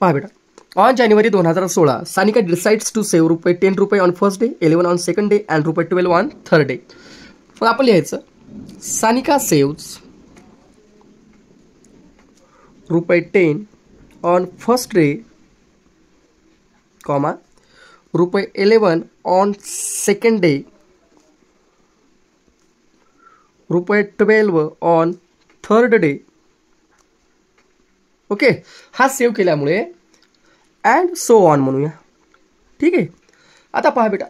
पहा बेटा, on January 2016 Sanika decides to save ₹10 on first day, 11 on second day and ₹12 on third day. मग आपण लिहायचं Sanika saves ₹10 on first day, comma ₹11 on second day, ₹12 on third day. Okay, हा save केल्यामुळे and so on म्हणूया. ठीक आहे. आता पहा बेटा,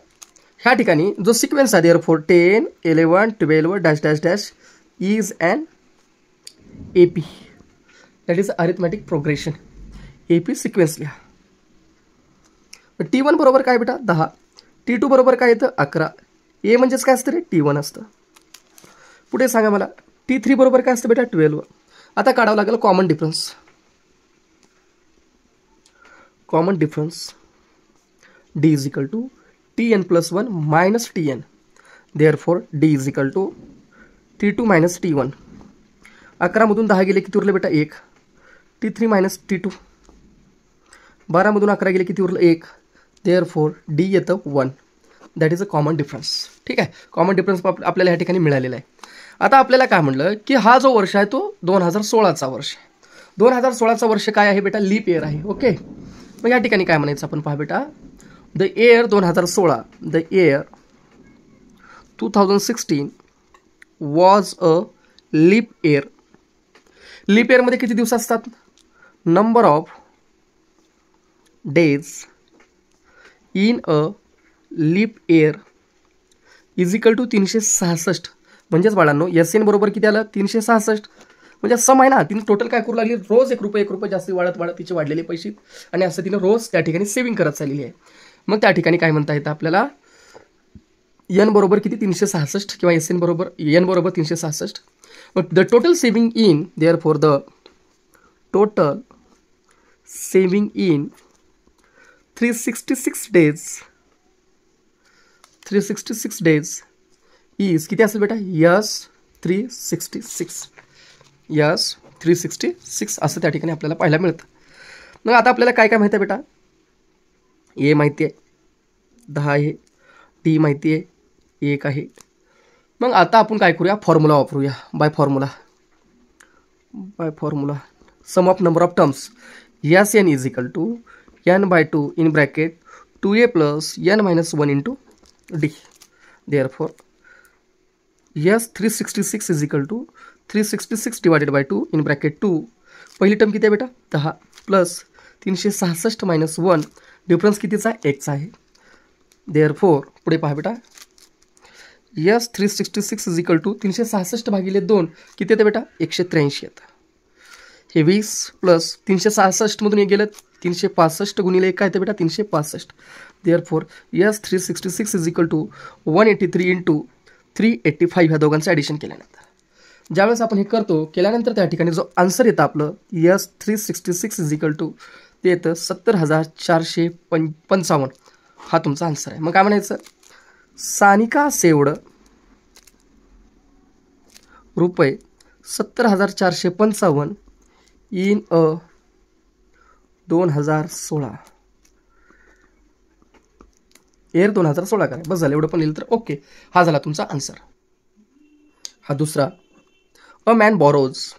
ह्या ठिकाणी जो सिक्वेन्स आहे therefore 10, 11, 12 dash dash dash is an AP, that is arithmetic progression. AP sequence लिहा. T1 बरोबर काय बेटा 10, T2 बरोबर काय येतं 11. ए म्हणजेच काय असतं रे T1 असतं. पुढे सांगा मला T3 बरोबर काय असतं बेटा 12. आता काढावं लागेल common difference. Common difference D is equal to Tn plus 1 minus Tn, therefore D is equal to T2 minus T1. 11मधून 10 गेले किती उरले बेटा 1, T3 मायनस T2. 12मधून 11 गेले किती उरलं 1, देअरफॉर D येतं 1. That is a common difference. ठीक आहे, कॉमन डिफरन्स आपल्याला या ठिकाणी मिळालेला आहे. आता आपल्याला काय म्हणलं की हा जो वर्ष आहे तो 2016चा वर्ष आहे. 2016चा वर्ष काय आहे बेटा लीप इयर आहे. ओके, मग या ठिकाणी काय म्हणायचं आपण पहा बेटा, the year 2016, the year 2016 was a leap year. Leap इयरमध्ये किती दिवस असतात, number of days in a leap year is equal to 366. म्हणजेच बाळांनो SN बरोबर किती आलं 366. म्हणजे सम आहे ना, तिने टोटल काय करू लागली, रोज एक रुपये जास्त वाढत तिचे वाढलेले पैसे, आणि असं तिने रोज त्या ठिकाणी सेव्हिंग करत चाललेली आहे. मग त्या ठिकाणी काय म्हणता येतं आपल्याला, N बरोबर किती 366 किंवा SN बरोबर N बरोबर 366. मग the total saving in, therefore the total saving in 366 days, 366 days is किती असेल बेटा, यस 366 असं त्या ठिकाणी आपल्याला पाहायला मिळतं. मग आता आपल्याला काय काय माहिती आहे बेटा, ए माहिती आहे 10 आहे, टी माहिती आहे 1 आहे. मग आता आपण काय करूया, फॉर्म्युला वापरूया. By formula sum of number of terms SN is equal to N/2 in bracket 2A plus N minus 1 into D. Therefore S 366 is equal to 366 divided by 2 in bracket 2. पहिली टर्म किती आहे बेटा 10 plus 366 minus 1, difference कितीचा X आहे. Therefore पुढे पहा बेटा, yes 366 is equal to 366 भागिले 2 किती येतं बेटा 183 येतं. हे 20 प्लस 366 मधून एक गेलं 365 गुणिले 1 काय येतं बेटा 365. Therefore S 366 is equal to 183 into 385 ह्या दोघांचं ॲडिशन केल्यानंतर, ज्यावेळेस आपण हे करतो केल्यानंतर त्या ठिकाणी जो आन्सर येतं आपलं यस 366 इज इक्वल टू ते येतं 70,455. हा तुमचा आन्सर आहे. मग काय म्हणायचं, Sanika saved ₹70,455 in a 2016 year 2016 करा. बस झालं, एवढं पण लिहिलं तर ओके. हा झाला तुमचा आन्सर. हा दुसरा, a man borrows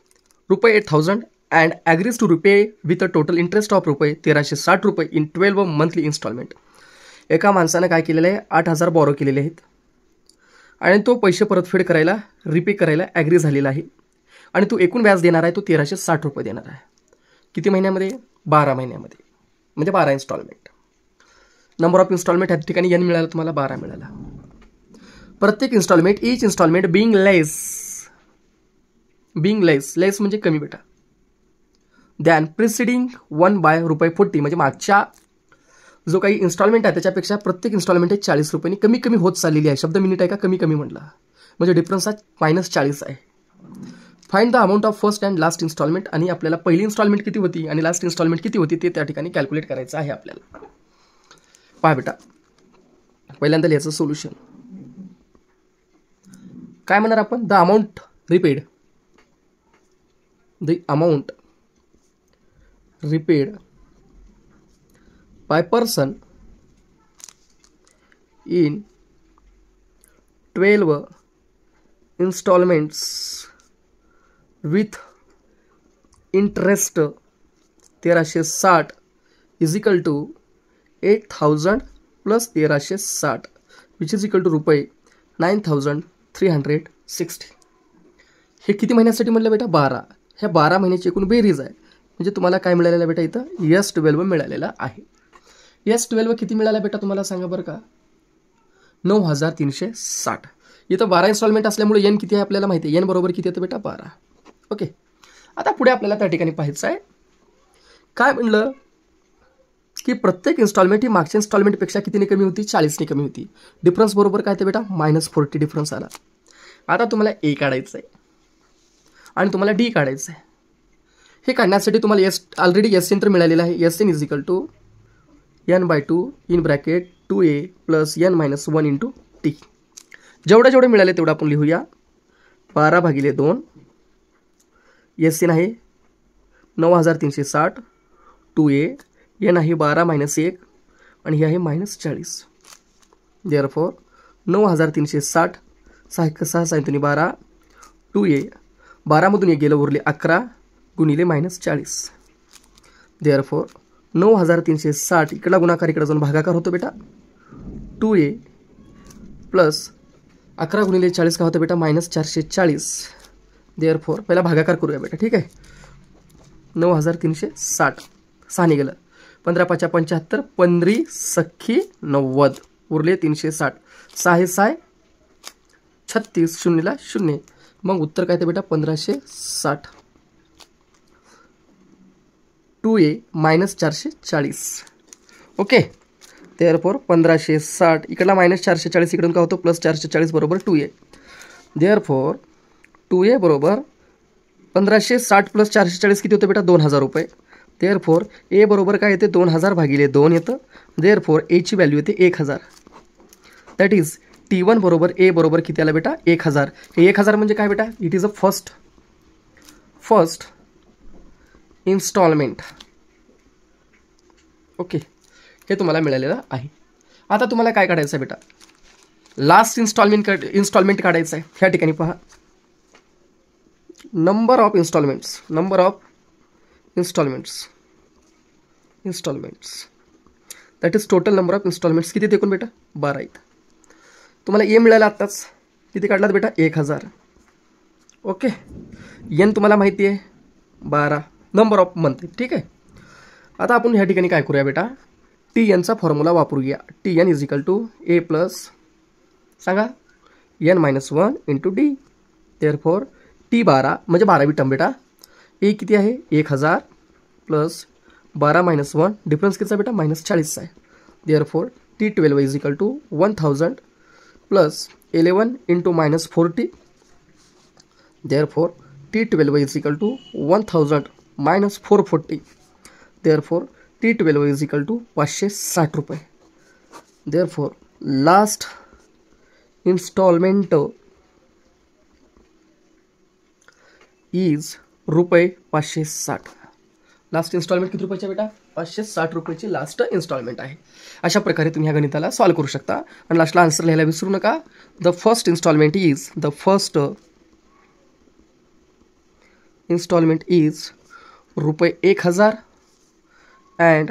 ₹8,000 and agrees to repay with a total interest of ₹1,360 in 12 monthly installment. एका माणसानं काय केलेलं आहे 8,000 बॉरो केलेले आहेत आणि तो पैसे परतफेड करायला रिपे करायला ॲग्री झालेला आहे, आणि तो एकूण व्याज देणार आहे तो ₹1,360 देणार आहे. किती महिन्यामध्ये, 12 महिन्यामध्ये, म्हणजे 12 इन्स्टॉलमेंट. नंबर ऑफ इन्स्टॉलमेंट ह्या ठिकाणी N मिळाला तुम्हाला 12 मिळाला. प्रत्येक इन्स्टॉलमेंट इच इन्स्टॉलमेंट बिंग लेस म्हणजे कमी बेटा, दॅन प्रिसिडिंग 1 बाय ₹40, म्हणजे मागच्या जो काही इन्स्टॉलमेंट आहे त्याच्यापेक्षा प्रत्येक इन्स्टॉलमेंट आहे ₹40 कमी कमी होत चाललेली आहे. शब्द मिनिट आहे का, कमी कमी म्हटला म्हणजे डिफरन्स हा -40 आहे. Find the amount of first and last instalment, आणि आपल्याला पहिली इन्स्टॉलमेंट किती होती आणि लास्ट इन्स्टॉलमेंट किती होती ते त्या ठिकाणी कॅल्क्युलेट करायचं आहे आपल्याला. पहा बेटा, पहिल्यांदा लिहायचं सोल्युशन. काय म्हणणार आपण, the amount repaid by person in 12 installments with interest 1360 is equal to 8000 plus 1360 which is equal to रुपये 9360. हे किती महिन्यासाठी म्हटलं बेटा? 12. ह्या 12 महिन्याची एकूण बेरीज आहे. म्हणजे तुम्हाला काय मिळालेलं बेटा? इथं S12 मिळालेला आहे. S12 किती मिळाला बेटा तुम्हाला सांगा बरं का? 9360. इथं 12 इन्स्टॉलमेंट असल्यामुळे एन किती आहे आपल्याला माहिती आहे. एन बरोबर किती येतं बेटा? 12. ओके. आता पुढे आपल्याला त्या ठिकाणी पाहायचं आहे काय म्हणलं की प्रत्येक इन्स्टॉलमेंट ही मागच्या इन्स्टॉलमेंटपेक्षा कितीने कमी होती? 40ने कमी होती. डिफरन्स बरोबर काय ते बेटा? -40 डिफरन्स आला. आता तुम्हाला ए काढायचं आहे आणि तुम्हाला डी काढायचं आहे. हे काढण्यासाठी तुम्हाला ऑलरेडी एस एन तर मिळालेलं आहे. S N is equal to n/2 in bracket 2a plus n-1 into T. जेवढे मिळाले तेवढं आपण लिहूया. 12/2 एस एन आहे 9360, 2a, एन आहे 12 - 1 आणि हे आहे -40. देअरफॉर 9360 6 × 12 2a 12 मधून 1 गेलं उरले 11 गुणिले -40. देअरफॉर 9360 इकडला गुणाकार इकडे जाऊन भागाकार होतो बेटा. 2a प्लस 11 गुणिले 40 काय होतं बेटा? -440. देअरफॉर पहिला भागाकार करूया बेटा. ठीक आहे. 9360 6 निघालं. 15 × 5 = 75, 15 सख्खी 90 उरले 360. 6 6 36 0 0. मग उत्तर काय ते बेटा? 1560. 2a -440. ओके. देअरफॉर 1560 इकडला -440 इकडून काय होतं? +440 बरोबर 2a. देअरफॉर 2a बरोबर 1560 + 440 किती होतं बेटा? 2000 रुपये. देअरफॉर ए बरोबर काय येते? 2000/2 येतं. देअरफॉर एची व्हॅल्यू येते 1000. दॅट इज T1 बरोबर ए बरोबर किती आला बेटा? 1000. हे 1000 म्हणजे काय बेटा? It is a first instalment. Okay. हे तुम्हाला मिळालेलं आहे. आता तुम्हाला काय काढायचं आहे बेटा? लास्ट इन्स्टॉलमेंट काढायचं आहे. ह्या ठिकाणी पहा. Number of instalments that is total number of instalments किती एकूण बेटा? 12 आहेत. तुम्हाला ए मिळाला आत्ताच. किती काढलात बेटा? 1000. ओके. एन तुम्हाला माहिती आहे 12 नंबर ऑफ मंथ. ठीक आहे. आता आपण ह्या ठिकाणी काय करूया बेटा? TN चा फॉर्म्युला वापरूया. TN is equal to A plus सांगा n-1 into D. Therefore T12 म्हणजे 12वी टर्म बेटा. ए किती आहे? 1000 प्लस 12 - 1 डिफरन्स कितीचा बेटा? -40 आहे. Therefore T12 is equal to 1000 plus 11 into -40. Therefore T12 is equal to 1000 - 440. Therefore T12 is equal to 560 रुपये. देअरफॉर लास्ट इन्स्टॉलमेंट इज रुपये 560. लास्ट इन्स्टॉलमेंट किती रुपयाची बेटा? 560 रुपयाची लास्ट इन्स्टॉलमेंट आहे. अशा प्रकारे तुम्ही ह्या गणिताला सॉल्व करू शकता. आणि लास्टला आन्सर लिहायला विसरू नका. द फर्स्ट इन्स्टॉलमेंट इज रुपये 1000 अँड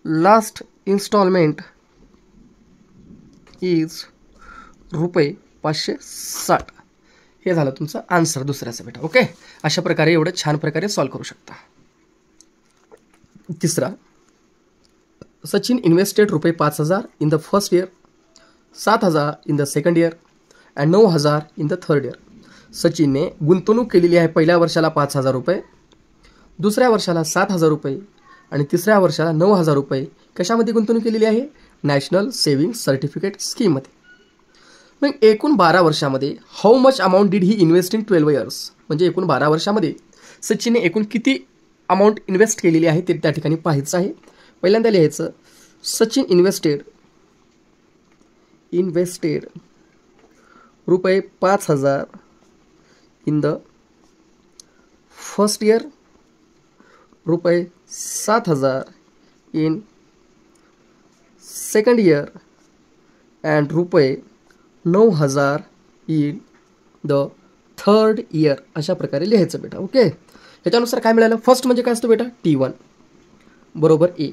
लास्ट इन्स्टॉलमेंट इज रुपये 560. हे झालं तुमचं आन्सर दुसऱ्याचं बेटा. ओके. अशा प्रकारे एवढं छान प्रकारे सॉल्व करू शकता. तिसरा, सचिन इन्व्हेस्टेड रुपये 5000 in the first year, 7000 in the second year and 9000 in the third year. सचिनने गुंतवणूक केलेली आहे पहिल्या वर्षाला 5000 रुपये, दुसऱ्या वर्षाला 7000 रुपये आणि तिसऱ्या वर्षाला 9000 रुपये. कशामध्ये गुंतवणूक केलेली आहे? नॅशनल सेव्हिंग सर्टिफिकेट स्कीममध्ये. मग एकूण 12 वर्षामध्ये how much amount did he invest in 12 years. म्हणजे एकूण 12 वर्षामध्ये सचिनने एकूण किती अमाऊंट इन्व्हेस्ट केलेली आहे ते त्या ठिकाणी पाहायचं आहे. पहिल्यांदा लिहायचं सचिन इन्व्हेस्टेड रुपये 5000 इन द फर्स्ट इयर, रुपये 7000 इन सेकंड इयर अँड रुपये 9,000 इन द थर्ड इयर अशा प्रकारे लिहायचं बेटा. ओके, ह्याच्यानुसार काय मिळालं? फर्स्ट म्हणजे काय असतो बेटा? T1 बरोबर ए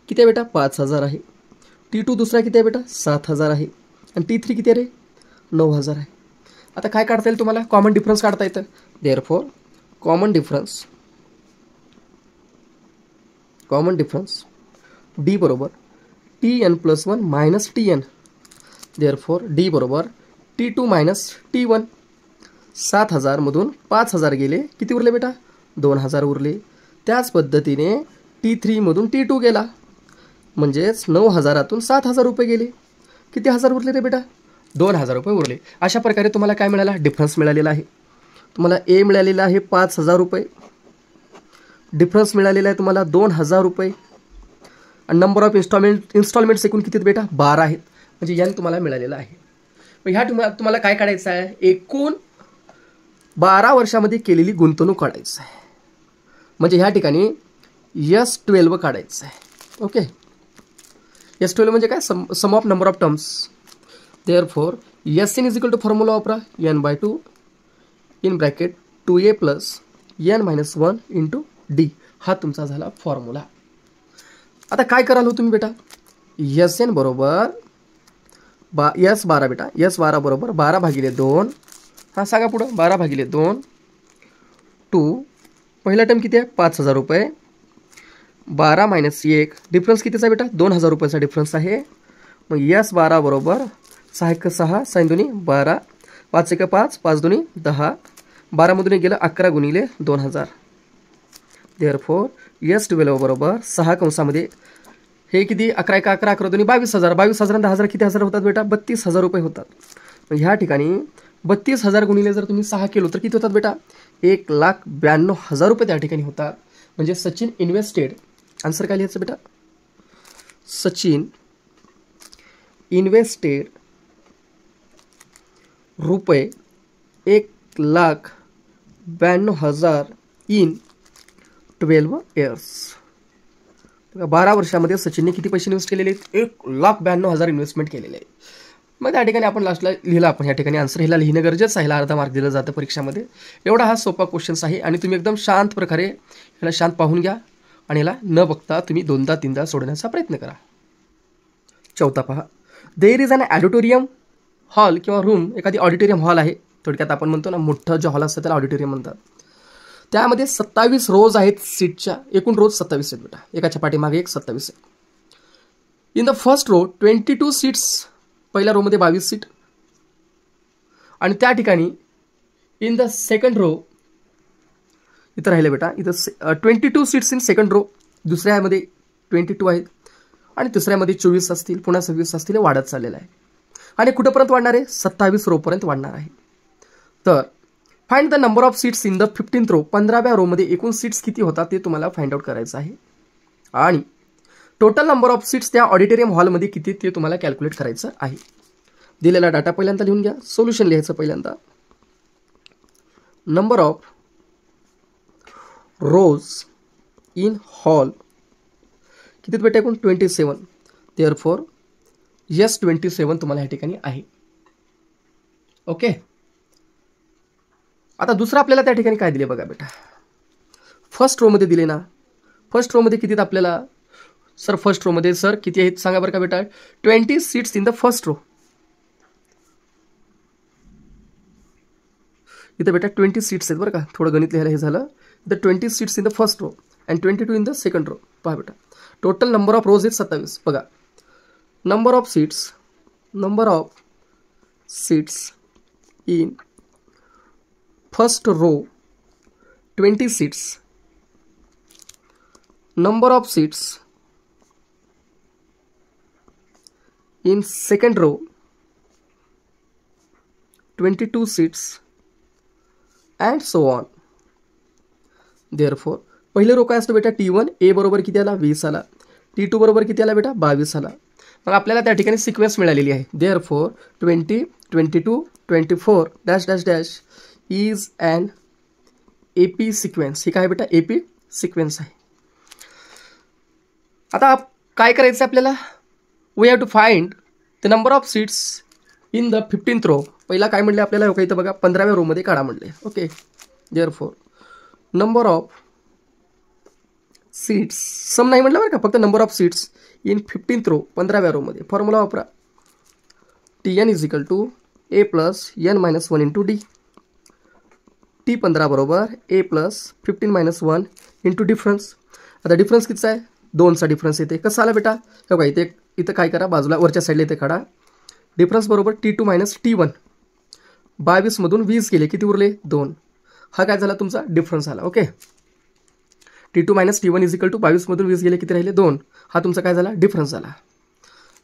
किती आहे बेटा? 5,000 आहे. T2 दुसरा किती आहे बेटा? 7,000 आहे. आणि T3 किती आहे रे? 9,000 आहे. आता काय काढता येईल तुम्हाला? कॉमन डिफरन्स काढता येतं. देअरफॉर कॉमन डिफरन्स डी बरोबर Tn+1 minus Tn. Therefore D बरोबर T2 मायनस T1. 7,000 मधून 5,000 गेले, किती उरले बेटा? 2,000 उरले. त्याच पद्धतीने T3 मधून T2 गेला, म्हणजेच 9,000तून 7,000 रुपये गेले. किती हजार उरले रे बेटा? 2,000 रुपये उरले. अशा प्रकारे तुम्हाला काय मिळाला? डिफरन्स मिळालेला आहे. तुम्हाला ए मिळालेला आहे 5,000 रुपये, डिफरन्स मिळालेला आहे तुम्हाला 2,000 रुपये, आणि नंबर ऑफ इन्स्टॉलमेंट्स एकूण किती बेटा? 12 आहेत. म्हणजे यान तुम्हाला मिळालेला आहे. मग ह्या तुम्हाला काय काढायचं आहे? एकूण 12 वर्षामध्ये केलेली गुंतवणूक काढायचं आहे. म्हणजे ह्या ठिकाणी S12 काढायचं आहे. ओके, S12 म्हणजे काय? Sum of number of terms. Therefore Sn is equal to formula वापरा n/2 in bracket 2a plus n-1 into D. हा तुमचा झाला फॉर्म्युला. आता काय कराल हो तुम्ही बेटा? Sn बरोबर S12 बेटा. S12 बरोबर 12/2. हा सांगा पुढं. 12/2 टू पहिला टर्म किती आहे? 5,000 रुपये. 12 मायनस 1 डिफरन्स कितीचा बेटा? 2,000 रुपयाचा डिफरन्स आहे. मग S12 बरोबर 6×6 6 2 12 5×5 5 2 10. 12मधून गेलं 11 गुणिले 2,000. देअरफॉर S12 बरोबर 6 कंसामध्ये हे किती? 11 × 11 11 2 22,000. 22,000 10,000 किती हजार होतात बेटा? 32,000 रुपये होतात. मग ह्या ठिकाणी 32,000 गुणिले जर तुम्ही 6 केलो तर किती होतात बेटा? 1,92,000 रुपये त्या ठिकाणी होतात. म्हणजे सचिन इन्व्हेस्टेड. आन्सर काय लिहायचं बेटा? सचिन इन्व्हेस्टेड रुपये 1,92,000 इन 12 इयर्स. 12 वर्षामध्ये सचिनने किती पैसे इन्व्हेस्ट केलेले आहेत? 1,92,000 इन्व्हेस्टमेंट केलेले आहे. मग त्या ठिकाणी आपण लास्टला लिहिला. आपण या ठिकाणी आन्सर ह्याला लिहिणं गरजेचं आहे. ह्याला अर्धा मार्क दिलं जातं परीक्षामध्ये. एवढा हा सोपा क्वेश्चन्स आहे आणि तुम्ही एकदम शांत प्रकारे ह्याला शांत पाहून घ्या आणि ह्याला न बघता तुम्ही 2दा-3दा सोडण्याचा प्रयत्न करा. चौथा पहा. There is an auditorium hall किंवा रूम. एखादी ऑडिटोरियम हॉल आहे. थोडक्यात आपण म्हणतो ना, मोठं जे हॉल असतं त्याला ऑडिटोरियम म्हणतात. त्यामध्ये 27 रोज आहेत सीटच्या. एकूण रोज 27 आहेत बेटा. एकाच्या पाठीमागे एक 27 आहे. In the first row 22 seats. पहिल्या रोमध्ये 22 सीट. आणि त्या ठिकाणी इन द सेकंड रो इथं राहिलं बेटा. इथं 22 सीट्स इन सेकंड रो. दुसऱ्यामध्ये 22 आहेत आणि तिसऱ्यामध्ये 24 असतील, पुन्हा 26 असतील. वाढत चाललेलं आहे. आणि कुठंपर्यंत वाढणार आहे? 27 रोपर्यंत वाढणार आहे. तर find the number of seats in the 15th row. 15व्या रोमध्ये एकूण सीट्स किती होतात ते तुम्हाला फाइंड आउट करायचं आहे. आणि टोटल नंबर ऑफ सीट्स त्या ऑडिटोरियम हॉलमध्ये किती ते तुम्हाला कॅल्क्युलेट करायचं आहे. दिलेला डाटा पहिल्यांदा लिहून घ्या. सोल्युशन लिहायचं पहिल्यांदा. Number of rose in hall किती बेटा? एकूण 27. देअरफॉर S27 तुम्हाला या ठिकाणी आहे. ओके, आता दुसरं आपल्याला त्या ठिकाणी काय दिले बघा बेटा. फर्स्ट रो मध्ये दिले ना. फर्स्ट रो मध्ये किती आपल्याला? सर फर्स्ट रो मध्ये सर किती आहेत सांगा बरं का बेटा? 20 seats in the first row. इथं बेटा 20 सीट्स आहेत बरं का. थोडं गणित लिहायला हे झालं. इथं 20 seats in the first row and 22 in the second row. पहा बेटा, total number of rows is 27. बघा, number of seats in first row 20 seats. Number of seats in second row 22 seats and so on. Therefore पहिले row काय असतो बेटा? T1. ए बरोबर किती आला? 20 आला. T2 बरोबर किती आला बेटा? 22 आला. मग आपल्याला त्या ठिकाणी सिक्वेन्स मिळालेली आहे. Therefore 20 22 24 dash dash dash is an AP sequence. ही काय बेटा? AP सिक्वेन्स आहे. आता काय करायचं आपल्याला? We have to find the number of seats in the 15th row. पहिला काय म्हणले आपल्याला, काही इथं बघा 15व्या रोमध्ये काढा म्हणले. Okay, therefore number of seats, sum नाही म्हटलं बरं का, फक्त number of seats in 15th row, 15व्या रोमध्ये. फॉर्म्युला वापरा, Tn is equal to A plus N minus 1 into D. T15 बरोबर A plus 15 minus 1 into difference. आता डिफरन्स कितीचा आहे, 2चा डिफरन्स येते. कसं आला बेटा, हे बघा इथं काय करा, बाजूला वरच्या साईडला इथे काढा. डिफरन्स बरोबर T2 मायनस T1. 22 मधून 20 गेले, किती उरले, 2. हा काय झाला तुमचा डिफरन्स आला. Okay, T2 minus T1 is equal to 22 मधून 20 गेले, किती राहिले, 2. हा तुमचा काय झाला, डिफरन्स झाला.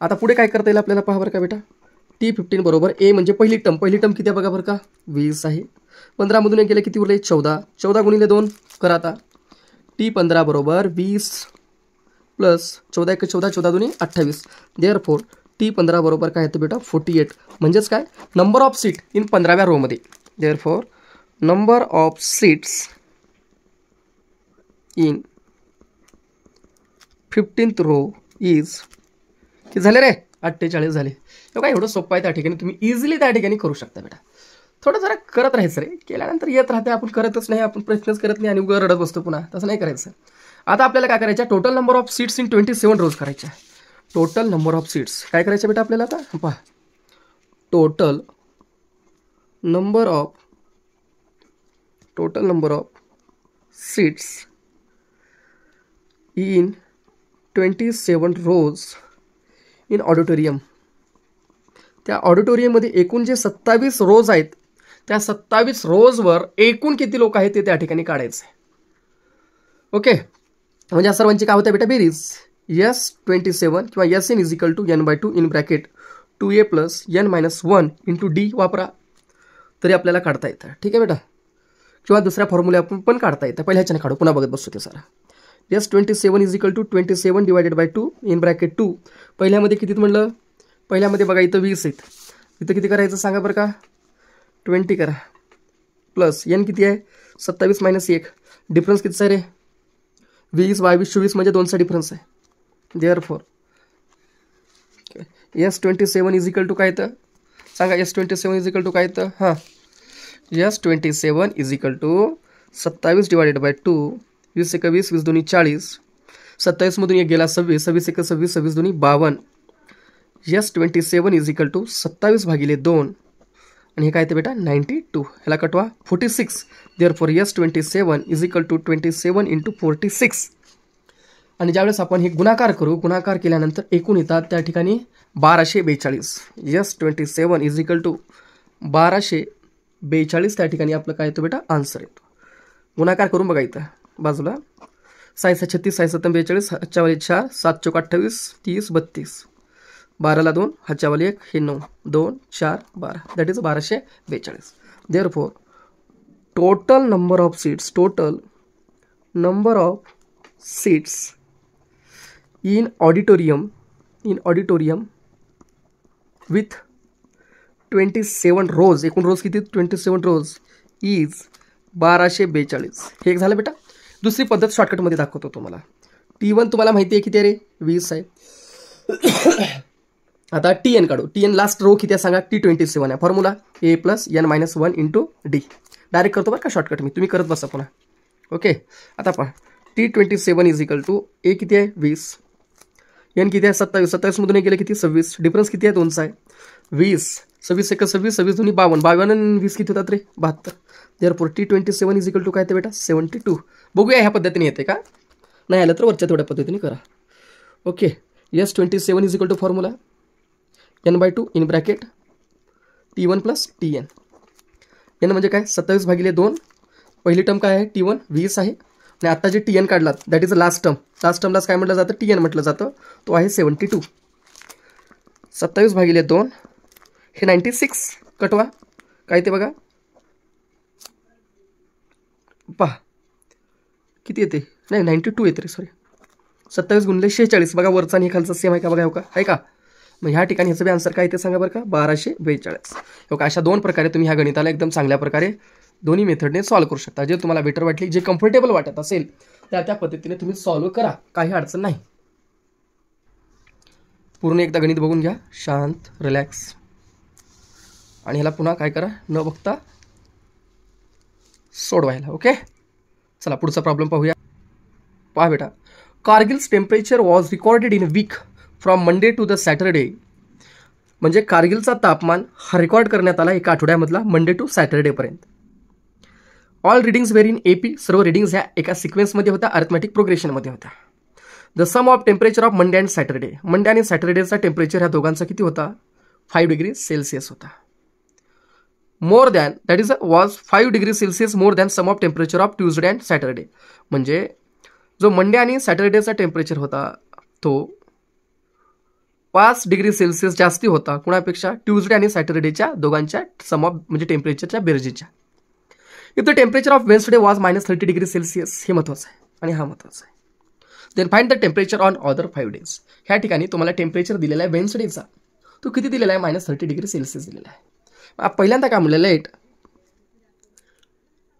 आता पुढे काय करता येईल आपल्याला, पहा बरं का बेटा. T15 बरोबर ए म्हणजे पहिली टर्म किती आहे बघा बरं का, 20 आहे. 15 मधून एक गेले, किती उरले, 14. 14 गुणिले 2 करा आता. T15 बरोबर 20 प्लस 14 1 14, 14 2 28. देअरफॉर T15 बरोबर काय येतं बेटा, 48. म्हणजेच काय, नंबर ऑफ सीट इन 15व्या रोमध्ये. Therefore number of seats in 15th row is, किती झाले रे, 48 झाले. काय एवढं सोपं आहे, त्या ठिकाणी तुम्ही इझिली त्या ठिकाणी करू शकता बेटा. थोडं जरा करत राहायचं रे, केल्यानंतर येत राहते. आपण करतच नाही, आपण प्रश्नच करत नाही आणि उगा रडत बसतो पुन्हा, तसं नाही करायचं. आता आपल्याला काय करायचं, total number of seats in 27 रोज करायच्या. टोटल नंबर ऑफ सीट्स काय करायचं बेटा आपल्याला, आता पहा, total number of seats in 27 rows in auditorium. त्या ऑडिटोरियममध्ये एकूण जे 27 रोज आहेत, त्या 27 रोजवर एकूण किती लोक आहेत ते त्या ठिकाणी काढायचे. ओके, म्हणजे या सर्वांची काय होतं बेटा, बेरीज. S27 किंवा Sn is equal to n/2 in bracket 2a plus n minus 1 into D वापरा, तरी आपल्याला काढता येतं. ठीक आहे बेटा, किंवा दुसऱ्या फॉर्म्युला आपण पण काढता येतं. पहिल्या ह्याच्याने काढू, पुन्हा बघत बसतो ते सारा. S27 is equal to 27 divided by 2 in bracket 2. पहिल्यामध्ये कितीत म्हणलं, पहिल्यामध्ये बघा इथं 20 आहेत, इथं किती करायचं सांगा बरं का, 20 करा. प्लस n किती आहे, 27 मायनस 1. डिफरन्स कितीचा आहे रे, 20 22 24 म्हणजे 2चा डिफरन्स आहे. Therefore S27 is equal to काय येतं सांगा, S27 इज इक्वल टू काय येतं, हां, S27 is equal to 27 divided by 2. 20 1 20, 20 2 40. 27 मधून एक गेला 26, 26 1 26, 26 2 52. S27 इज इक्वल टू 27 भागिले 2 आणि हे काय येतं बेटा, 92. ह्याला कटवा, 46. Therefore S27 is equal to 27 into 46. आणि ज्यावेळेस आपण हे गुणाकार करू, गुणाकार केल्यानंतर एकूण येतात त्या ठिकाणी 1242. S27 इज इक्वल टू 1242 त्या ठिकाणी आपलं काय येतो बेटा, आन्सर येतो. गुणाकार करून बघा इथं बाजूला, 6 36, 6 7 42, 4 7 चौक 28, 30 32, 12ला 2, 1 हे 9, 2 4 12, that is 1242. Therefore total number of seats in auditorium with 27 रोज, एकूण रोज किती, 27 रोज इज 1242. हे एक झालं बेटा. दुसरी पद्धत शॉर्टकटमध्ये दाखवतो तुम्हाला. T1 तुम्हाला माहिती आहे किती आहे रे, 20 आहे. आता Tn काढू. Tn लास्ट रो किती आहे सांगा, T27 आहे. Formula a plus n minus 1 into D. Direct करतो बरं का शॉर्टकट मी, तुम्ही करत बसा पुन्हा. ओके, आता पहा, T27 इज इक्वल टू ए किती आहे 20, n किती आहे 27, 27 मधून गेले किती 26. डिफरन्स किती आहे 2चा आहे. 20 26 1 26, 26 2 52, 52 आणि 20 किती होतात रे 72. Therefore T27 is equal to काय येते बेटा 72. बघूया ह्या पद्धतीने येते का, नाही आलं तर वरच्या थोड्या पद्धतीने करा. Okay, S27 is equal to formula n/2 in bracket T1 plus Tn. n म्हणजे काय 27 भागिले 2. पहिली टर्म काय आहे T1 20 आहे आणि आता जे Tn काढलात that is last term. Last टर्मलाच काय म्हटलं जातं, Tn म्हटलं जातं. तो आहे 72. 27 भागिले 2 हे 96. कटवा काय ते बघा, पहा किती येते, नाही 92 येते रे, सॉरी 27 गुणिले 46. बघा वरचा आणि खालचा सेम आहे का बघा, हो का आहे का. मग ह्या ठिकाणी ह्याचं बी आन्सर काय येते सांगा बरं का, 1242. हो का. अशा दोन प्रकारे तुम्ही ह्या गणिताला एकदम चांगल्या प्रकारे दोन्ही मेथडने सॉल्व्ह करू शकता. जे तुम्हाला बेटर वाटली, जे कम्फर्टेबल वाटत असेल त्या पद्धतीने तुम्ही सॉल्व्ह करा, काही अडचण नाही. पूर्ण एकदा गणित बघून घ्या, शांत रिलॅक्स, आणि ह्याला पुन्हा काय करा, न बघता सोडवायला. ओके, चला पुढचा प्रॉब्लेम पाहूया. पहा बेटा, Kargil's temperature was recorded in week from Monday to the Saturday. म्हणजे कारगिलचा तापमान हा रेकॉर्ड करण्यात आला एका आठवड्यामधला, मंडे टू सॅटरडेपर्यंत. All readings were in AP. सर्व रिडिंग्स ह्या एका सिक्वेन्समध्ये होत्या, अरिथमॅटिक प्रोग्रेशनमध्ये होत्या. The sum of temperature of Monday and Saturday. Monday आणि सॅटरडेचा टेम्परेचर ह्या दोघांचा किती होता, 5 डिग्री सेल्सिअस होता. More than, that is was 5 degree Celsius more than sum of temperature of Tuesday and Saturday. म्हणजे जो मंडे आणि सॅटरडेचा टेम्परेचर होता तो 5 डिग्री सेल्सिअस जास्ती होता कुणापेक्षा, ट्यूजडे आणि सॅटरडेच्या दोघांच्या सम ऑफ म्हणजे टेम्परेचरच्या बेरजेच्या. If the temperature of Wednesday was -30 degree Celsius, हे महत्त्वाचं आहे आणि हा महत्त्वाचा आहे. Then find the temperature on other 5 days. ह्या ठिकाणी तुम्हाला टेम्परेचर दिलेला आहे वेन्सडेचा, तो किती दिलेला आहे, -30 डिग्री सेल्सिअस दिलेला आहे. पहिल्यांदा काय म्हणलं, let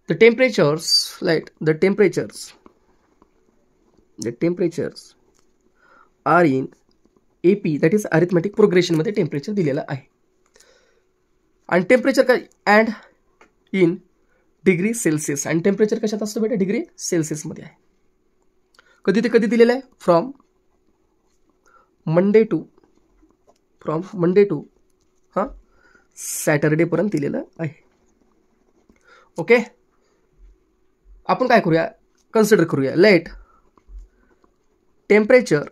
the temperatures are in AP, that is arithmetic प्रोग्रेशनमध्ये टेम्परेचर दिलेलं आहे. आणि टेम्परेचर काय, अँड इन डिग्री सेल्सिअस. आणि टेम्परेचर कशात असतं बेटा, डिग्री सेल्सिअसमध्ये आहे. कधी ते कधी दिलेलं आहे, फ्रॉम मंडे टू सॅटरडेपर्यंत दिलेलं आहे. ओके, आपण काय करूया, कन्सिडर करूया. लेट टेम्परेचर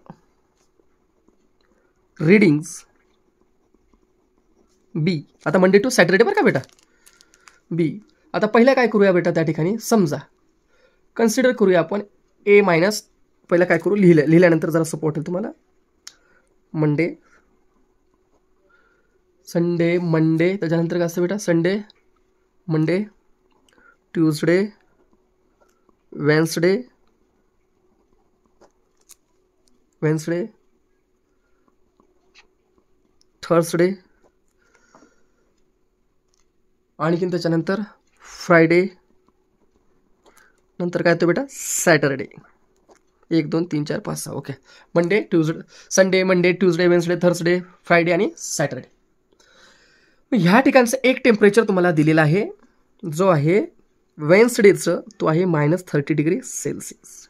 रीडिंग्स बी. आता मंडे टू सॅटरडे बरं का बेटा, बी. आता पहिल्या काय करूया बेटा, त्या ठिकाणी समजा कन्सिडर करूया आपण A मायनस, पहिला काय करू, लिहिल्यानंतर जरा सपोर्ट होईल तुम्हाला. मंडे, संडे, मंडे, त्याच्यानंतर काय असतं बेटा, Sunday, Monday, Tuesday, Wednesday, Thursday, आणखीन त्याच्यानंतर फ्रायडे, नंतर काय येतं बेटा, Saturday. 1 2 3 4 5 6. Okay, Monday, Tuesday, Sunday, Monday, Tuesday, Wednesday, Thursday, Friday आणि सॅटरडे. ह्या ठिकाणचं एक टेम्परेचर तुम्हाला दिलेलं आहे, जो आहे वेन्सडेचं, तो आहे -30 डिग्री सेल्सिअस.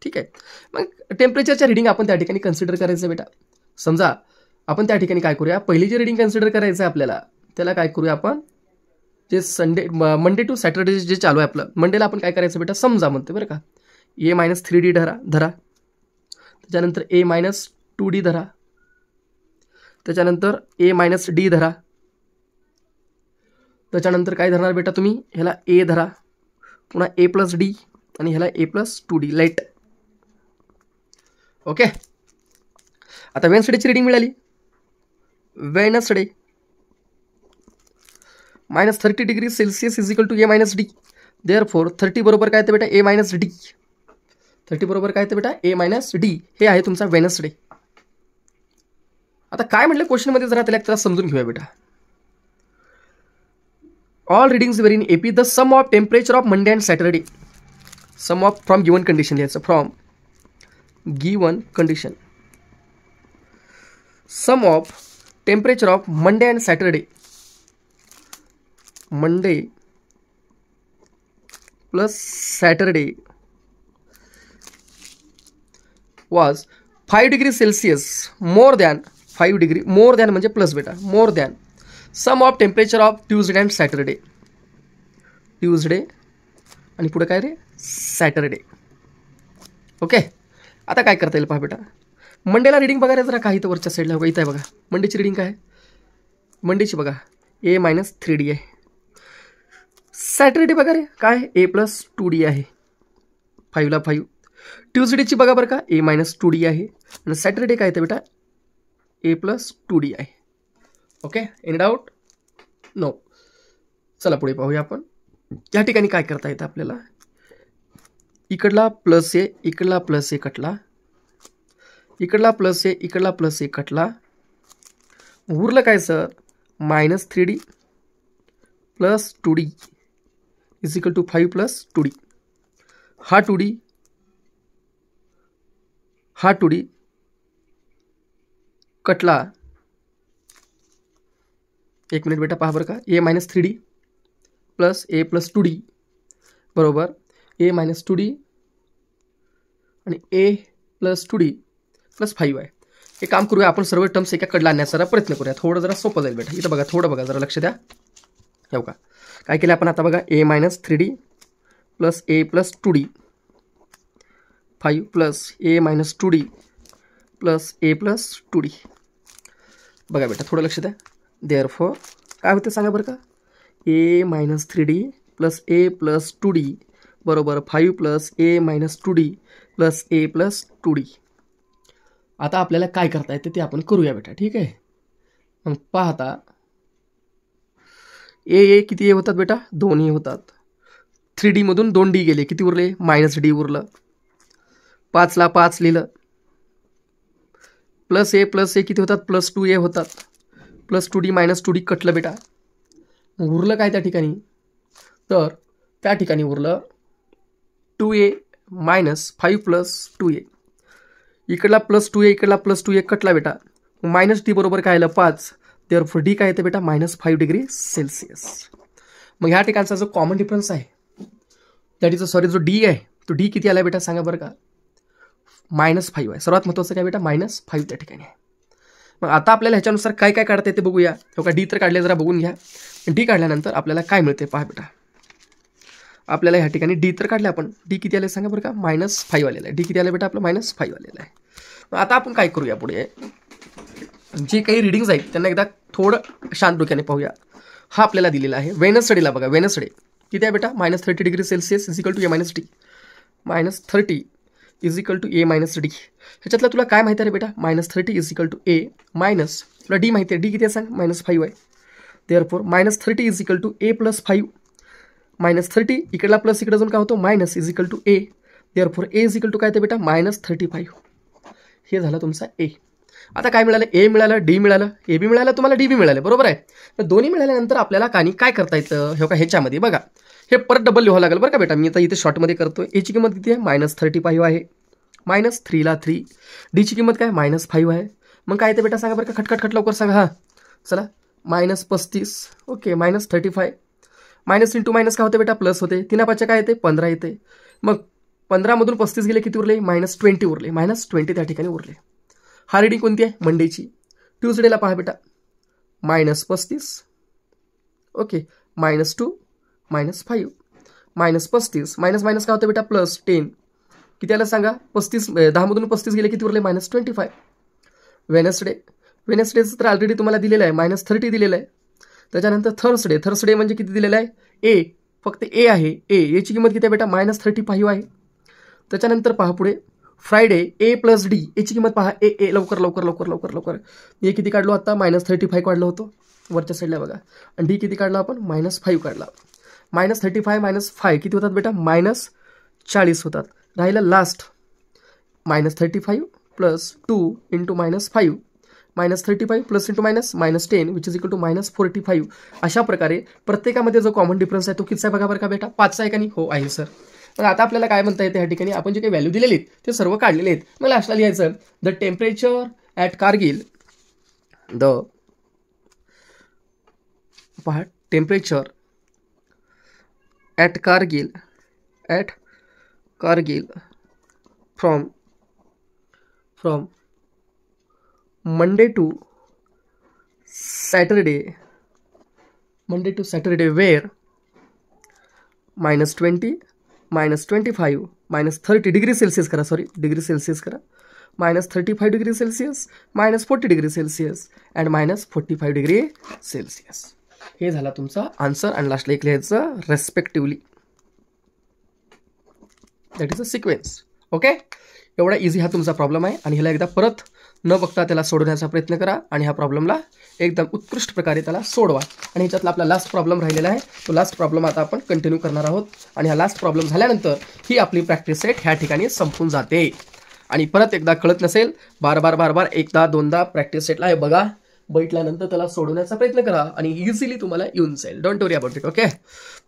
ठीक आहे, मग टेम्परेचरच्या रिडिंग आपण त्या ठिकाणी कन्सिडर करायचं बेटा. समजा आपण त्या ठिकाणी काय करूया, पहिली जी रिडिंग कन्सिडर करायचं आहे आपल्याला, त्याला काय करूया आपण, जे मंडे टू सॅटरडे जे चालू आहे आपलं, मंडेला आपण काय करायचं बेटा, समजा म्हणते बरं का, A -3D धरा, त्याच्यानंतर A -2D धरा, त्याच्यानंतर A -D धरा, त्याच्यानंतर काय धरणार बेटा तुम्ही, ह्याला A धरा, पुन्हा A+D आणि ह्याला A+2D लेट. ओके, आता वेन्सडेची रिडिंग मिळाली, Wednesday -30 degree Celsius is equal to A -D. देअरफॉर 30 बरोबर काय येतं बेटा, A -D. 30 बरोबर काय येतं बेटा, A -D. हे आहे तुमचा वेनसडे. आता काय म्हटलं क्वेश्चनमध्ये, जरा त्याला समजून घेऊया बेटा. All readings were in AP. The sum of temperature of Monday and Saturday. Sum of from given condition लिहायचं, from given condition. Sum of temperature of Monday and Saturday, Monday plus Saturday was 5 degree Celsius more than 5 degree, more than म्हणजे plus बेटा, more than sum of temperature of Tuesday and Saturday. Tuesday आणि पुढे काय रे, Saturday. Okay, आता काय करता येईल पहा बेटा, मंडेला रिडिंग बघा रे जरा, काही तर वरच्या साईडला बघा, इथं आहे बघा, मंडेची रिडिंग काय आहे, मंडेची बघा A -3D आहे. सॅटरडे बघा रे काय, A+2D आहे, 5ला 5. ट्यूजडेची बघा बरं का, A -2D आहे, आणि सॅटरडे काय येतं बेटा, A+2D आहे. Okay, any doubt, no. चला पुढे पाहूया आपण. या ठिकाणी काय करता येतं आपल्याला, इकडला प्लस A, इकडला प्लस A कटला, इकडला प्लस A, इकडला प्लस A कटला, उरलं काय sir, -3D plus 2D is equal to 5 + 2D. हा 2D, हा 2D, कटला, एक मिनिट बेटा पहा बरं का, a minus 3d plus a plus 2d बरोबर a मायनस 2d आणि a प्लस 2d प्लस 5 आहे. हे काम करूया आपण, सर्व टर्म्स एका कडला आणण्याचा प्रयत्न करूया. थोडं जरा सोपं जाईल बेटा. इथं बघा, थोडं बघा, जरा लक्ष द्या. हो का, काय केलं आपण आता बघा, a minus 3d plus a plus 2d 5 plus a minus 2d plus a plus 2d. बघा बेटा, थोडं लक्ष द्या. देअरफॉर काय होते सांगा बरं का, a minus 3d plus a plus 2d बरोबर 5 plus a minus 2d plus a plus 2d. आता आपल्याला काय करता येते ते आपण करूया बेटा. ठीक आहे, मग पाहता ए किती ए होतात बेटा, 2 ए होतात. 3d मधून 2d गेले, किती उरले, मायनस d उरलं. 5 ला 5 लिहिलं, प्लस ए किती होतात, प्लस 2a होतात. प्लस 2d मायनस 2d कटलं बेटा. उरलं काय त्या ठिकाणी, तर त्या ठिकाणी उरलं 2a मायनस 5 प्लस 2a. इकडला प्लस 2a, इकडला प्लस 2a कटला बेटा. मायनस डी बरोबर काय आलं 5. देअरफॉर डी काय येते बेटा, मायनस 5 डिग्री सेल्सिअस. मग ह्या ठिकाणचा जो कॉमन डिफरन्स आहे दॅट इज सॉरी, जो डी आहे तो डी किती आला बेटा सांगा बरं का, मायनस 5 आहे. सर्वात महत्त्वाचं काय बेटा, मायनस 5 त्या ठिकाणी आहे. मग आता आपल्याला ह्याच्यानुसार काय काय काढता येते बघूया. हो का, डी तर काढले, जरा बघून घ्या. डी काढल्यानंतर आपल्याला काय मिळते पहा बेटा. आपल्याला ह्या ठिकाणी डी तर काढले आपण, डी किती आले सांगा बरं का, मायनस 5 आलेला आहे. डी किती आलं बेटा आपलं, मायनस 5 आलेलं आहे. आता आपण काय करूया, पुढे जे काही रिडिंग्स आहेत त्यांना एकदा थोडं शांत डोक्याने पाहूया. हा आपल्याला दिलेला आहे वेनसडेला. बघा वेनसडे किती आहे बेटा, minus 30 degree Celsius is equal to A minus D. Minus 30 is equal to A minus D. ह्याच्यातलं तुला काय माहिती आहे रे बेटा, minus 30 is equal to A minus, तुला डी माहिती आहे, डी किती आहे सांग, मायनस 5 आहे. Therefore minus 30 is equal to A plus 5. Minus 30 इकडला प्लस इकडे अजून काय होतो, minus is equal to A. Therefore A is equal to काय ते बेटा, मायनस 35. हे झालं तुमचा ए. आता काय मिळालं, ए मिळालं, डी मिळालं, ए बी मिळालं, तुम्हाला डी बी मिळालं, बरोबर आहे. तर दोन्ही मिळाल्यानंतर आपल्याला काय करता येतं, हे का ह्याच्यामध्ये बघा, हे परत डबल लिहावं लागेल बरं का बेटा. मी आता इथे शॉर्टमध्ये करतोय. एची किंमत किती आहे, मायनस 35 आहे. मायनस 3ला 3. डीची किंमत काय, मायनस 5 आहे. मग काय येते बेटा सांगा बरं का, खटखट लवकर सांगा. हां चला, minus 35. Okay, minus 35. Minus into minus काय होते बेटा, प्लस होते. 3 5 काय येते, 15 येते. मग 15 मधून 35 गेले, किती उरले, मायनस 20 उरले. मायनस 20 त्या ठिकाणी उरले. हा रिडिंग कोणती आहे, मंडेची. ट्यूजडेला पहा बेटा, minus 35. Okay, minus 2 minus 5. Minus 35 minus minus काय होतं बेटा, प्लस 10. किती आलं सांगा, 35. 10 मधून 35 गेले, किती उरले, मायनस 25. वेनसडेचं तर ऑलरेडी तुम्हाला दिलेलं आहे, मायनस 30 दिलेलं आहे. त्याच्यानंतर थर्सडे म्हणजे किती दिलेलं आहे, ए, फक्त ए आहे. एची किंमत किती आहे बेटा, मायनस 35 आहे. त्याच्यानंतर पहा पुढे फ्रायडे, ए प्लस डी. एची किंमत पहा, ए लवकर लवकर लवकर लवकर लवकर. ए किती काढलो आता, मायनस 35 काढलं होतं वरच्या साईडला बघा. आणि डी किती काढला आपण, मायनस 5 काढला. मायनस 35 मायनस 5 किती होतात बेटा, मायनस 40 होतात. राहिलं last, minus 35 plus 2 into minus 5. Minus 35 plus into minus, minus 10 which is equal to minus 45. अशा प्रकारे प्रत्येकामध्ये जो कॉमन डिफरन्स आहे तो किती आहे बघा बरं का बेटा, 5 आहे का नाही, हो आहे सर. तर आता आपल्याला काय म्हणता येते, या ठिकाणी आपण जे काही व्हॅल्यू दिलेली आहेत ते सर्व काढलेले आहेत. मग लास्टला लिहायचं, द टेम्परेचर ॲट कारगिल, पहा temperature at Kargil from Monday to Saturday were minus 20 minus 25 minus 30 degree Celsius करा, सॉरी डिग्री सेल्सिअस करा. Minus 35 degree Celsius, minus 40 degree Celsius and minus 45 degree Celsius. हे झाला तुमचा आन्सर. आणि लास्टला एक लिहायचं respectively, that is a sequence. Okay, एवढा इझी हा तुमचा प्रॉब्लेम आहे. आणि ह्याला एकदा परत न बघता त्याला सोडवण्याचा प्रयत्न करा आणि ह्या प्रॉब्लेमला एकदम उत्कृष्ट प्रकारे त्याला सोडवा. आणि ह्याच्यातला आपला लास्ट प्रॉब्लेम राहिलेला आहे, तो लास्ट प्रॉब्लेम आता आपण कंटिन्यू करणार आहोत. आणि हा लास्ट प्रॉब्लेम झाल्यानंतर ही आपली प्रॅक्टिस सेट ह्या ठिकाणी संपून जाते. आणि परत एकदा कळत नसेल, बार एकदा दोनदा प्रॅक्टिस सेटला हे बघा, बैठल्यानंतर त्याला सोडवण्याचा प्रयत्न करा आणि इझिली तुम्हाला येऊन जाईल. Don't worry about it. Okay,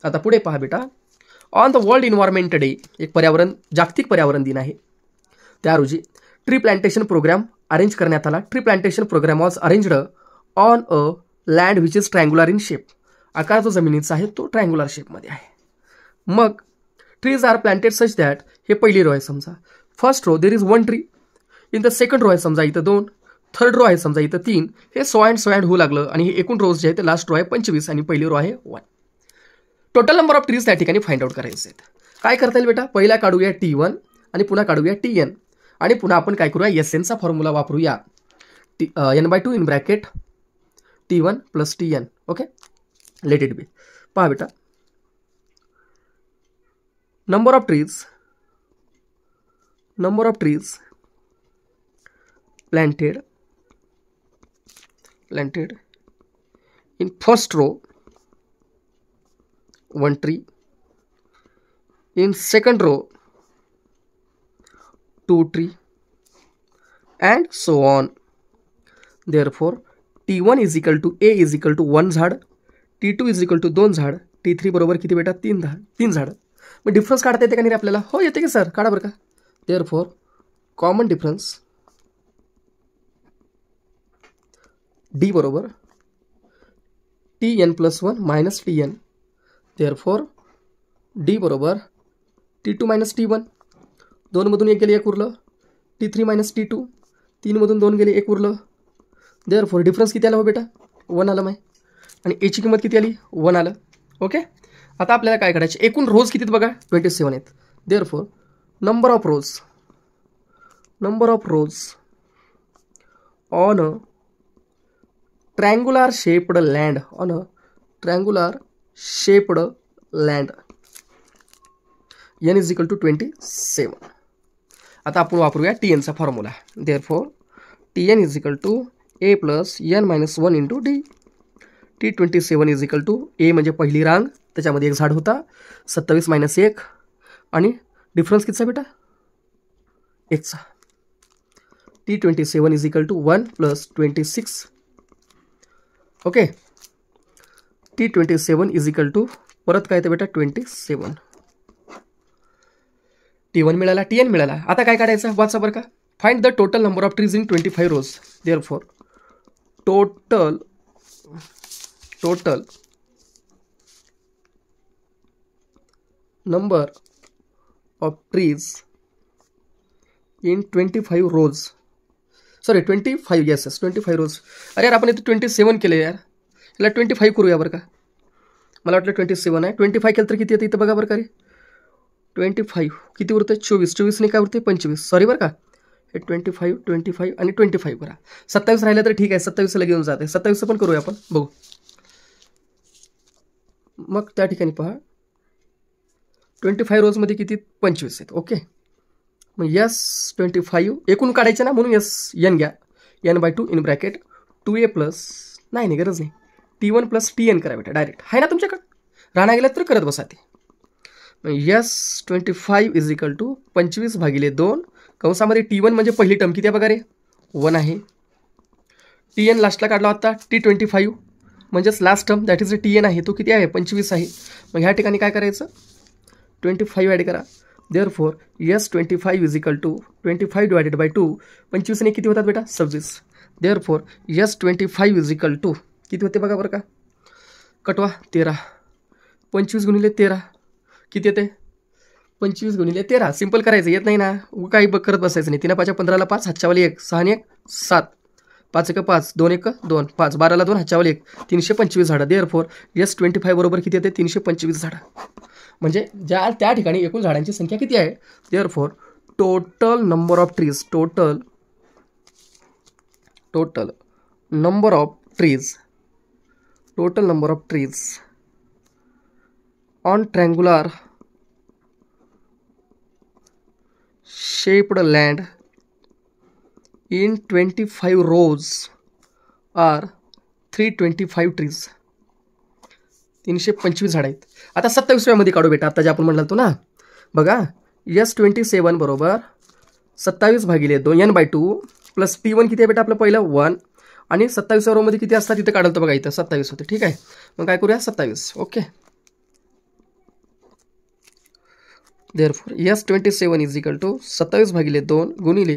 आता पुढे पहा बेटा. On the world environment day, एक जागतिक पर्यावरण दिन आहे, त्या रोजी ट्री प्लांटेशन प्रोग्राम अरेंज करण्यात आला. Tree plantation programme was arranged on a land which is triangular in shape. आकार जो जमिनीचा आहे तो ट्रायंग्युलर शेपमध्ये आहे. मग trees are planted such that, हे पहिली रो आहे समजा, first row there is 1 tree, in the second row आहे समजा इथं 2, थर्ड रो आहे समजा इथं 3, हे सो अँड होऊ लागलं आणि हे एकूण रोज जे आहे ते लास्ट रो आहे 25 आणि पहिली रो आहे 1. टोटल नंबर ऑफ ट्रीज त्या ठिकाणी फाइंड आउट करायचे आहेत. काय करता येईल बेटा, पहिला काढूया T1 आणि पुन्हा काढूया Tn आणि पुन्हा आपण काय करूया SNचा फॉर्म्युला वापरूया. n/2 in bracket T1 plus Tn. Okay, let it be. पहा बेटा, number of trees planted in first row 1 tree, in second row 2 tree and so on. Therefore T1 is equal to A is equal to 1 झाड, T2 is equal to 2 झाड, T3 बरोबर किती बेटा 3 झाड. मग difference काढता येते का नाही आपल्याला? हो येते की सर, काढा बरं का. देअरफॉर कॉमन डिफरन्स D बरोबर Tn+1 minus Tn. Therefore D बरोबर T2 मायनस T1, 2 मधून 1 गेले 1 उरलं, T3 मायनस T2, 3 मधून 2 गेले 1 उरलं. देअरफॉर डिफरन्स किती आला हो बेटा? 1 आलं माय, आणि एची किंमत किती आली? 1 आलं. ओके, आता आपल्याला काय करायचे, एकूण रोज किती बघा 27 आहेत. Therefore number of on a triangular shaped land, n is equal to 27. आता आपण वापरूया Tnचा formula. Therefore Tn is equal to A plus n-1 into D. T27 is equal to A म्हणजे पहिली रांग, त्याच्यामध्ये 1 झाड होता, 27 मायनस 1 आणि डिफरन्स कितीचा बेटा? 1चा. T27 is equal to 1 plus 26. Okay, T27 is equal to परत काय येतं बेटा 27. T1 मिळाला, Tn मिळाला. आता काय काढायचं वाचा बरं का. Find the total number of trees in 25 rows. Therefore total number of trees in 25 rows. Sorry 25, yes 25 rows. अरे यार आपण इथे 27 केले यार, याला 25 करूया बरं का. मला वाटलं 27 आहे, 25 केलं तर किती येतं इथं बघा बरं का रे. 25 किती उरतं? 24 ने काय उरते? 25. सॉरी बरं का, हे 25 आणि 25 करा. 27 राहिलं तर ठीक आहे, 27ला घेऊन जाते. 27 पण करूया आपण, बघू. मग त्या ठिकाणी पहा 25 रोजमध्ये किती? 25 आहेत. ओके, मग S25 एकूण काढायचे ना, म्हणून n घ्या, n/2 in bracket 2a plus, नाही गरज नाही, T1 प्लस Tn करा बेटा डायरेक्ट. आहे ना तुमच्याकडं, राहण्या गेलं तर करत बसा ते. मग S25 is equal to 25/2 कंसामध्ये T1 म्हणजे पहिली टर्म किती आहे बघा रे, 1 आहे. Tn लास्टला काढला होता, T25 म्हणजेच last term that is Tn आहे, तो किती आहे? 25 आहे. मग ह्या ठिकाणी काय करायचं, 25 ॲड करा. Therefore S25 is equal to 25 divided by 2. 25 ने किती होतात बेटा? 26. Therefore S25 is equal to किती होते बघा बरं का, कटवा 13. 25 गुणिले 13 किती येते? 25 गुणिले 13. सिंपल करायचं, येत नाही ना, काही करत बसायचं नाही. 3 5 15ला 5, हातच्यावाली 1, 6 1 7, 5 1 5, 2 1 2, 5 12ला 2, हातच्यावाली 1, 325 झाडं. देअरफॉर S25 बरोबर किती येते? 325 झाडं. म्हणजे त्या ठिकाणी एकूण झाडांची संख्या किती आहे? Therefore total number of trees on triangular shaped land in 25 rows are 325 trees. 325 झाड आहेत. आता 27व्या मध्ये काढू बेटा, आता जे आपण म्हणलं तो ना बघा, S27 बरोबर 27/2 n/2 प्लस T1 किती आहे बेटा आपलं पहिलं 1, आणि 27व्या रोमध्ये किती असतात इथं काढलं तर बघा, इथं 27 होते. ठीक आहे, मग काय करूया 27. Okay, therefore S27 is equal to 27/2 गुणिले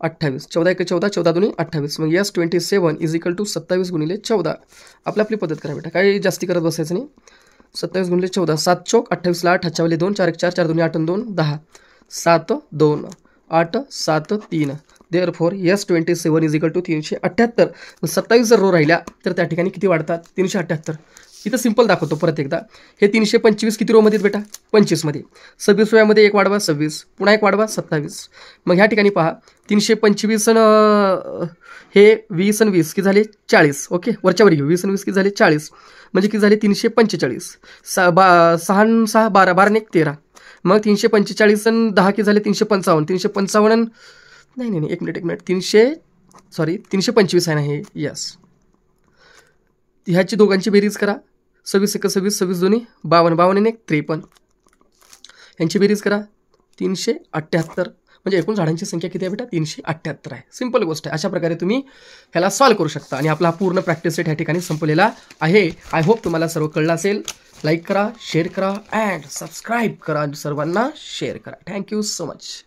28, 14 1 14, 14 2 28. मग यस 27 इज इक्वल टू 27 गुणिले 14. आपली पद्धत करा बेटा, काही जास्ती करत बसायचं नाही. 27 गुणिले 14, 7 चौक 28 ला 8, 8 2, 4 1 4, 4 2 8 2 10, 7 2 8 7 3. Therefore S 27 is equal to 378. 27 जर रो राहिल्या तर त्या ठिकाणी किती वाढतात? 378. इथं सिंपल दाखवतो परत एकदा. हे 325 किती रोमध्ये बेटा? 25 मध्ये. 26 मध्ये 1 वाढवा 26, पुन्हा 1 वाढवा 27. मग ह्या ठिकाणी पहा 325 हे 20 आणि 20 किती झाले? 40. ओके, वरच्यावर घेऊ. 20 आणि 20 किती झाले? 40. म्हणजे किती झाले? 345. 6 6 12, 12 आणि 1 13. मग 345 आणि 10 किती झाले? 355. 355 नाही, एक मिनिट 325 आहे ना हे. यस, ह्याची दोघांची बेरीज करा. 26 1 26, 26 2 52, 52 आणि 1 53. यांची बेरीज करा 378. म्हणजे एकूण झाडांची संख्या किती आहे बेटा? 378 आहे. सिंपल गोष्ट आहे. अशा प्रकारे तुम्ही ह्याला सॉल्व्ह करू शकता. आणि आपला पूर्ण प्रॅक्टिस सेट ह्या ठिकाणी संपलेला आहे. आय होप तुम्हाला सर्व कळलं असेल. लाईक करा, शेअर करा अँड सबस्क्राईब करा आणि सर्वांना शेअर करा. Thank you so much.